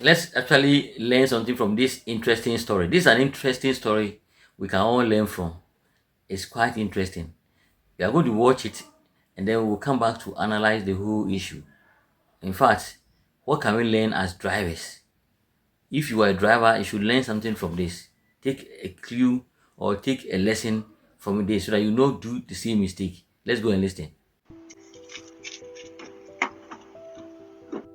Let's actually learn something from this interesting story. This is an interesting story we can all learn from. It's quite interesting. We are going to watch it and then we'll come back to analyze the whole issue. In fact, what can we learn as drivers? If you are a driver, you should learn something from this. Take a clue or take a lesson from this so that you don't do the same mistake. Let's go and listen.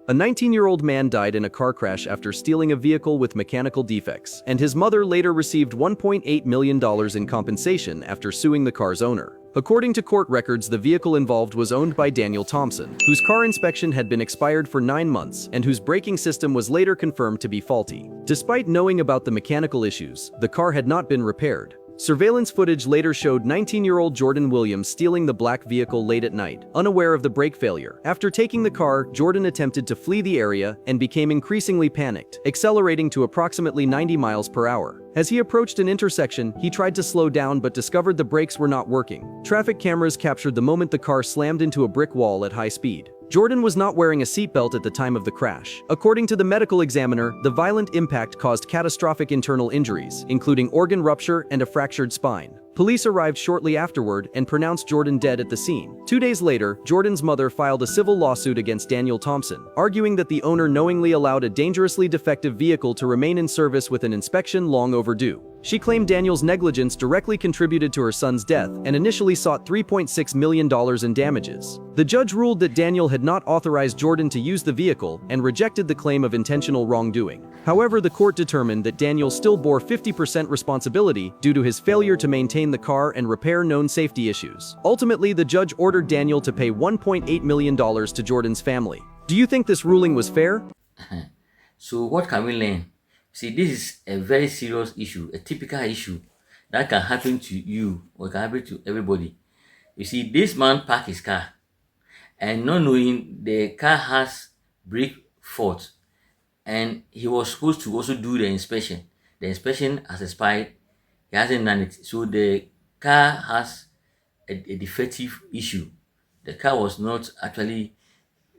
A 19-year-old man died in a car crash after stealing a vehicle with mechanical defects, and his mother later received $1.8 million in compensation after suing the car's owner. According to court records, the vehicle involved was owned by Daniel Thompson, whose car inspection had been expired for 9 months and whose braking system was later confirmed to be faulty. Despite knowing about the mechanical issues, the car had not been repaired. Surveillance footage later showed 19-year-old Jordan Williams stealing the black vehicle late at night, unaware of the brake failure. After taking the car, Jordan attempted to flee the area and became increasingly panicked, accelerating to approximately 90 miles per hour. As he approached an intersection, he tried to slow down but discovered the brakes were not working. Traffic cameras captured the moment the car slammed into a brick wall at high speed. Jordan was not wearing a seatbelt at the time of the crash. According to the medical examiner, the violent impact caused catastrophic internal injuries, including organ rupture and a fractured spine. Police arrived shortly afterward and pronounced Jordan dead at the scene. 2 days later, Jordan's mother filed a civil lawsuit against Daniel Thompson, arguing that the owner knowingly allowed a dangerously defective vehicle to remain in service with an inspection long overdue. She claimed Daniel's negligence directly contributed to her son's death and initially sought $3.6 million in damages. The judge ruled that Daniel had not authorized Jordan to use the vehicle and rejected the claim of intentional wrongdoing. However, the court determined that Daniel still bore 50% responsibility due to his failure to maintain the car and repair known safety issues. Ultimately, the judge ordered Daniel to pay $1.8 million to Jordan's family. Do you think this ruling was fair? So, what can we learn? See, this is a very serious issue, a typical issue that can happen to you or can happen to everybody. You see, this man parked his car and not knowing the car has brake fault, and he was supposed to also do the inspection. The inspection has expired, he hasn't done it. So the car has a defective issue. The car was not actually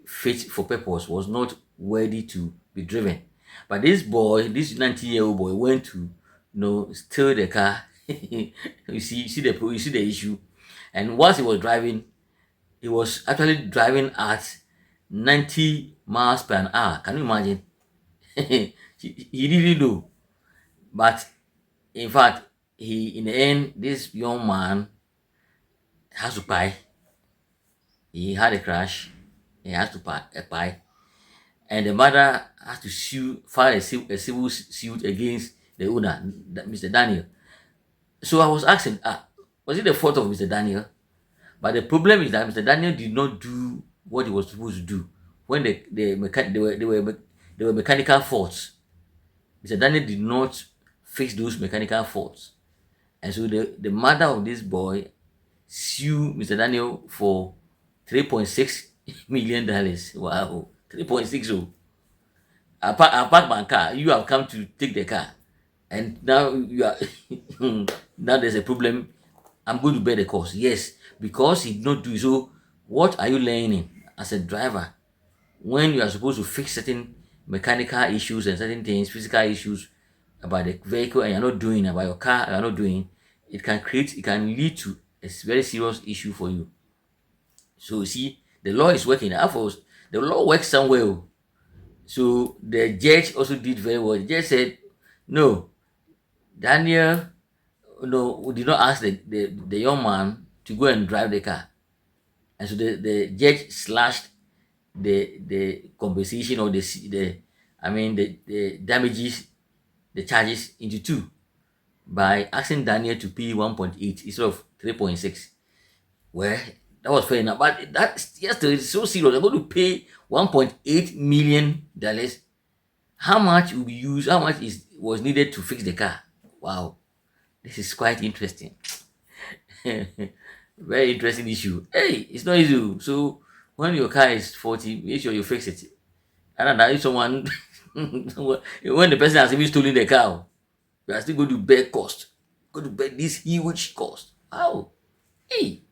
fit for purpose, was not worthy to be driven. But this boy, this 19-year-old boy, went to steal the car. You see the issue. And once he was driving, he was actually driving at 90 miles per hour. Can you imagine? He didn't know. But in fact, in the end, this young man has to pay. He had a crash. He has to pay. And the mother has to file a civil suit against the owner, Mr. Daniel. So I was asking, was it the fault of Mr. Daniel? But the problem is that Mr. Daniel did not do what he was supposed to do when there were mechanical faults. Mr. Daniel did not fix those mechanical faults, and so the mother of this boy sued Mr. Daniel for $3.6 million. Wow, 3.6. Oh, I park my car. You have come to take the car, and now you are now there's a problem. I'm going to bear the cost. Yes, because he did not do so. What are you learning as a driver when you are supposed to fix certain mechanical issues and certain things, physical issues about the vehicle, and you're not doing about your car, you're not doing? It can lead to a very serious issue for you. So you see, the law is working. Therefore, the law works somewhere. Oh. So the judge also did very well. The judge said, no, Daniel, no, did not ask the young man to go and drive the car. And so the judge slashed the compensation or the damages, the charges into two by asking Daniel to pay 1.8 instead of 3.6. Well, that was fair enough. But that's yesterday is so serious. They're going to pay $1.8 million. How much will be used? How much was needed to fix the car? Wow, this is quite interesting. Very interesting issue. Hey, it's not easy. So when your car is faulty, make sure you fix it. I don't know if someone when the person has even stolen the car, you are still going to bear cost. Going to bear this huge cost. How? Hey.